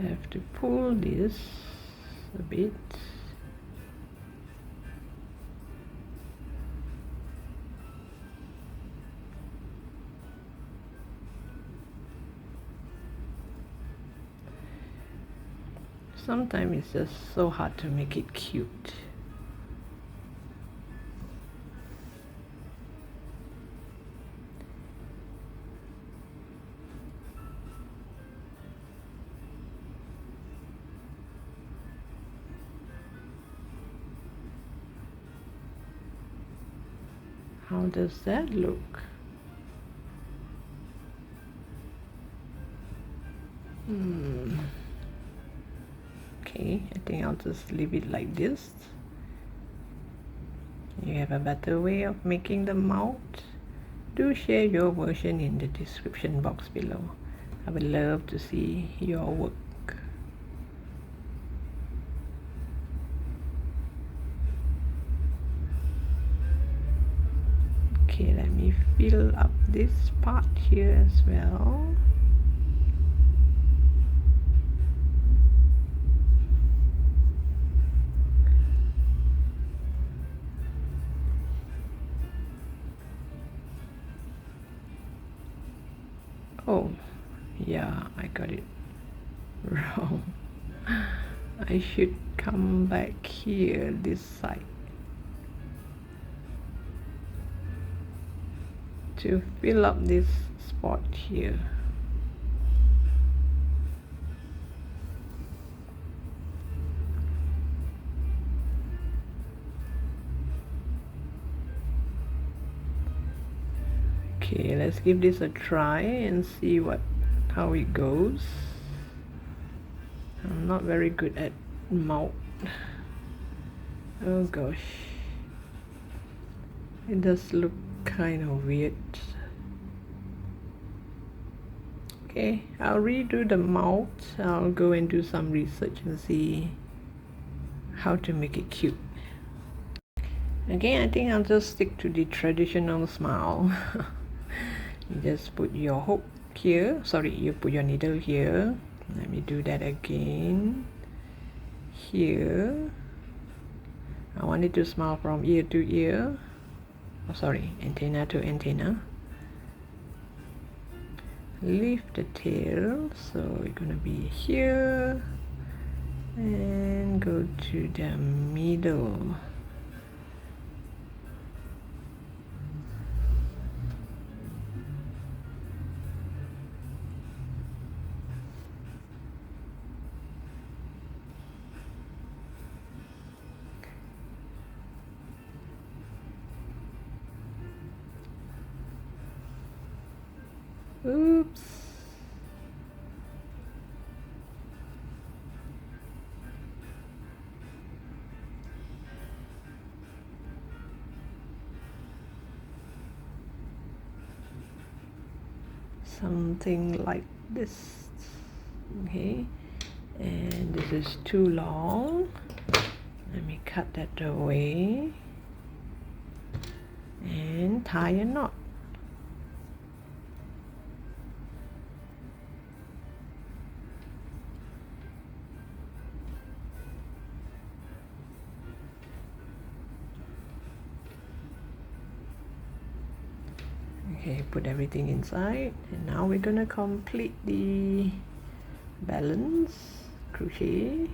have to pull this a bit. Sometimes it's just so hard to make it cute. How does that look? Okay, I think I'll just leave it like this. You have a better way of making the mouth? Do share your version in the description box below. I would love to see your work. Okay, let me fill up this part here as well. Oh, yeah, I got it wrong. I should come back here, this side, to fill up this spot here. Okay, let's give this a try and see how it goes. I'm not very good at mouth. Oh gosh, it does look kind of weird. Okay, I'll redo the mouth. I'll go and do some research and see how to make it cute. Again, I think I'll just stick to the traditional smile. You just put your hook here, sorry, you put your needle here. Let me do that again. Here, I want it to smile from ear to ear. Oh, sorry, antenna to antenna. Lift the tail, so it's gonna be here and go to the middle. Oops. Something like this. Okay, and this is too long. Let me cut that away and tie a knot. Okay, put everything inside, and now we're gonna complete the balance crochet.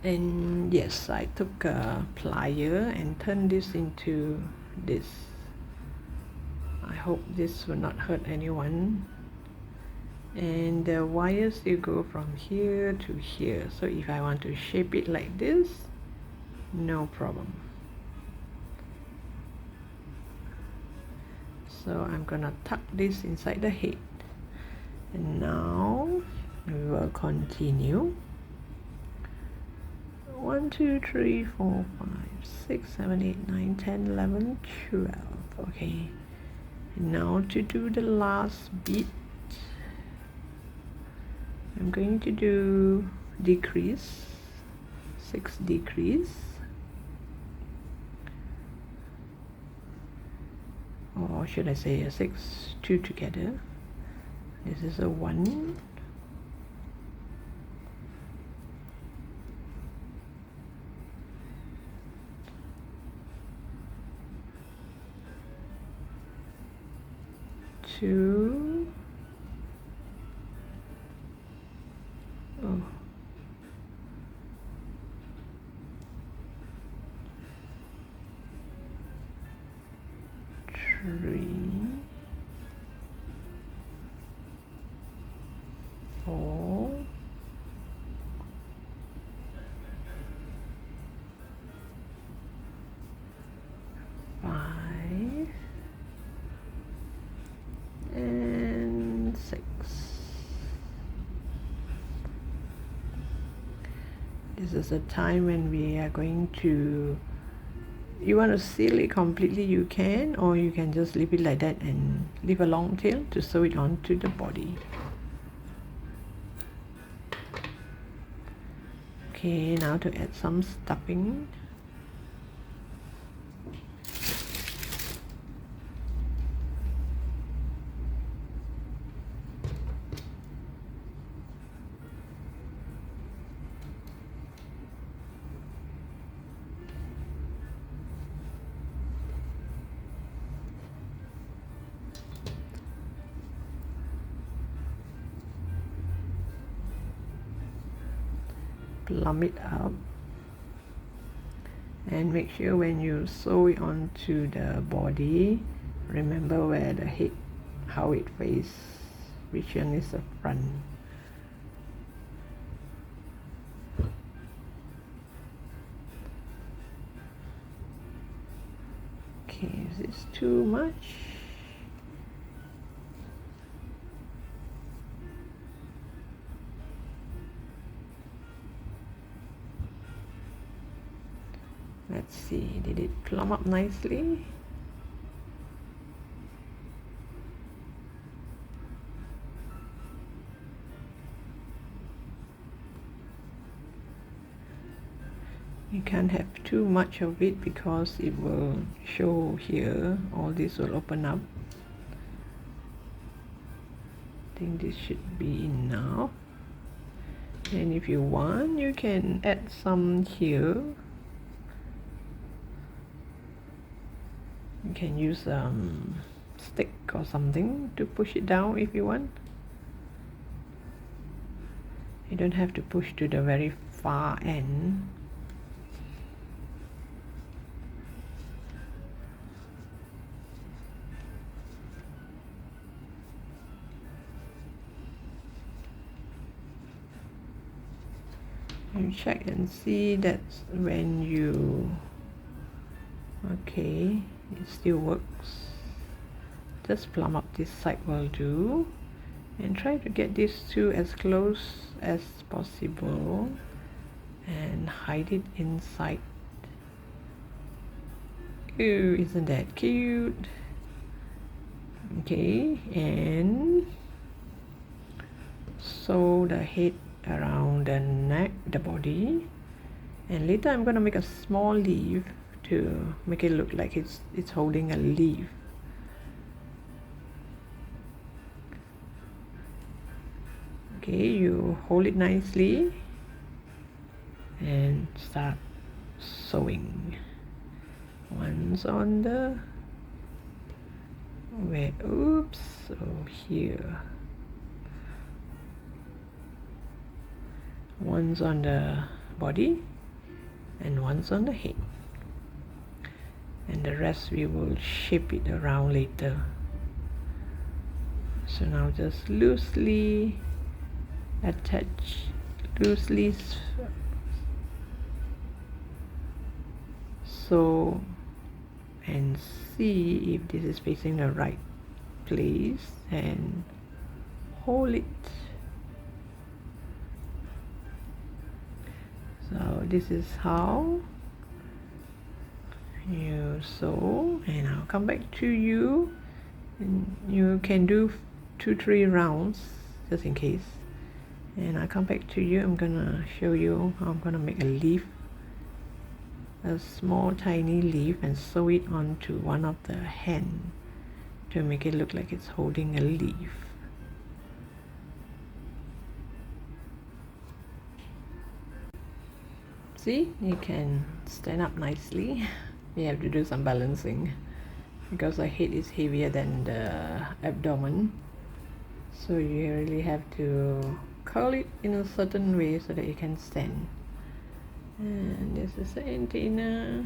And yes, I took a plier and turned this into this. I hope this will not hurt anyone. And the wires, you go from here to here, so if I want to shape it like this, no problem. So I'm gonna tuck this inside the head, and now we will continue. 1 2 3 4 5 6 7 8 9 10 11 12. Okay, and now to do the last bit, I'm going to do decrease, 6 decrease, or should I say a 6, 2 together. This is a 1, 2, oh, 3, 4, 5, and 6. This is a time when we are going to, you want to seal it completely, you can, or you can just leave it like that and leave a long tail to sew it onto the body. Okay, now to add some stuffing. Plumb it up, and make sure when you sew it onto the body, remember where the head, how it faces, which one is the front. Okay, is this too much? Let's see, did it plumb up nicely? You can't have too much of it because it will show here, all this will open up. I think this should be enough. And if you want, you can add some here. You can use stick or something to push it down if you want. You don't have to push to the very far end. You check and see that when you, okay, it still works. Just plumb up this side will do, and try to get these two as close as possible and hide it inside. Ooh, isn't that cute? Okay, and sew the head around the neck, the body, and later I'm going to make a small leaf to make it look like it's holding a leaf. Okay, you hold it nicely and start sewing. One's on the where, oops, so here. One's on the body and one's on the head, and the rest we will shape it around later. So now just loosely attach, loosely sew and see if this is facing the right place and hold it. So this is how you sew, and I'll come back to you, and you can do 2-3 rounds just in case, and I'll come back to you. I'm gonna show you how I'm gonna make a leaf, a small tiny leaf, and sew it onto one of the hands to make it look like it's holding a leaf. See, you can stand up nicely. You have to do some balancing. because the head is heavier than the abdomen, so you really have to curl it in a certain way so that you can stand. And this is the antenna.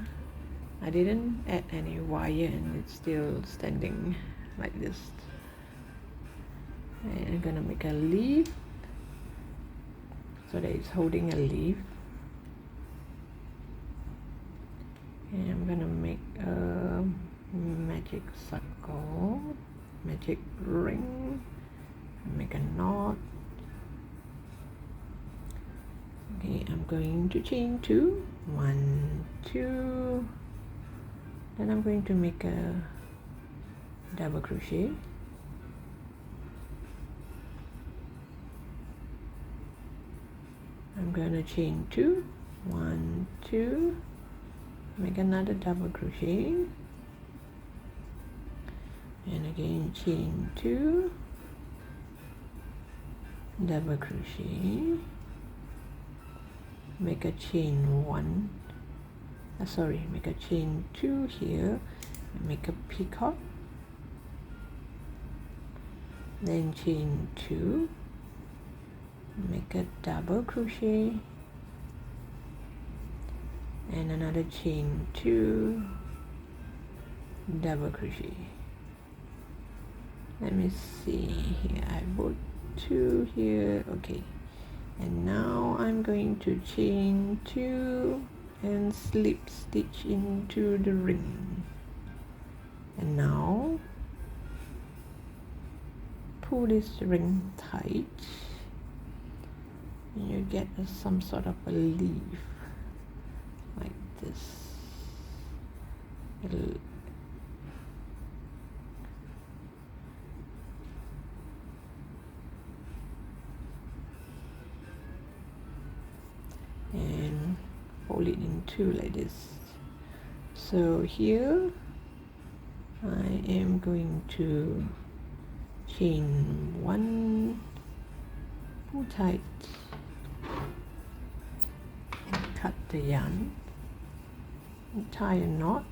I didn't add any wire and it's still standing like this. And I'm gonna make a leaf so that it's holding a leaf. And I'm gonna make a magic circle, magic ring, make a knot. Okay, I'm going to chain 2, 1, 2, then I'm going to make a double crochet, I'm going to chain 2, 1, 2, make another double crochet, and again chain 2, double crochet, make a chain 1, make a chain 2 here, and make a peacock, then chain 2, make a double crochet, and another chain 2, double crochet. Let me see here, I put 2 here, okay. And now I'm going to chain 2 and slip stitch into the ring. And now pull this ring tight and you get some sort of a leaf like this. And fold it in two like this. So here I am going to chain 1, pull tight, and cut the yarn, and tie a knot.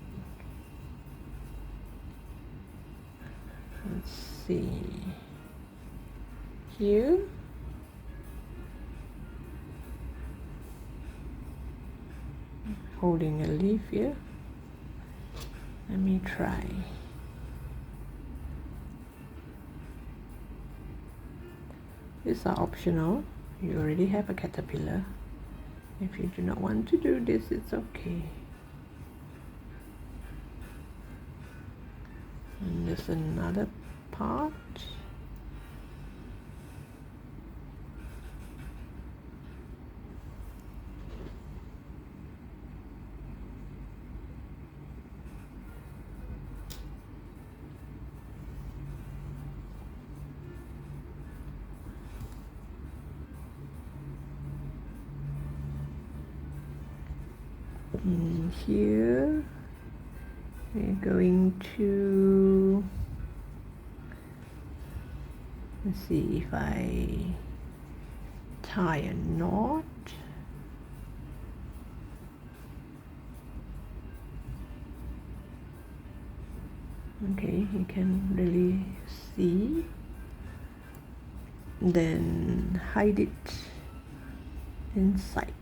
Let's see here. Holding a leaf here. Let me try. These are optional. You already have a caterpillar. If you do not want to do this, it's okay. And there's another part. And here we're going to, let's see if I tie a knot. Okay, you can really see. Then hide it inside.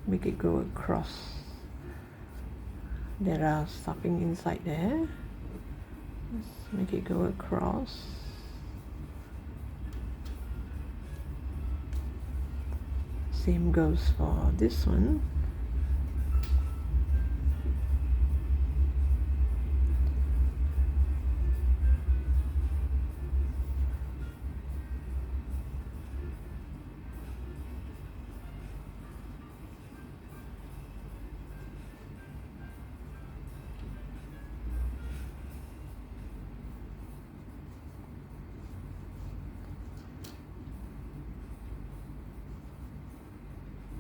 Make it go across. There are stuffing inside there. Let's make it go across. Same goes for this one.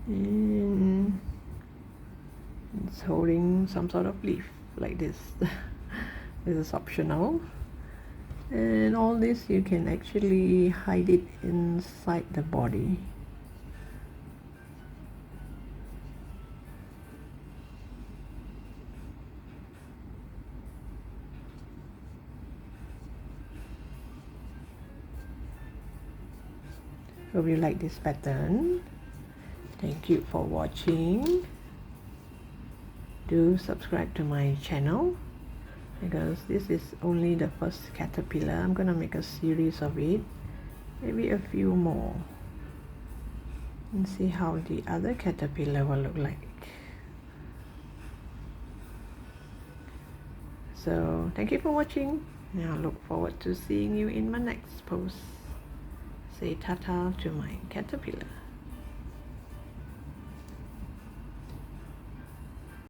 And it's holding some sort of leaf like this. This is optional, and all this you can actually hide it inside the body. Hope you like this pattern. Thank you for watching. Do subscribe to my channel because this is only the first caterpillar. I'm gonna make a series of it, maybe a few more, and see how the other caterpillar will look like. So thank you for watching. Now look forward to seeing you in my next post. Say ta-ta to my caterpillar.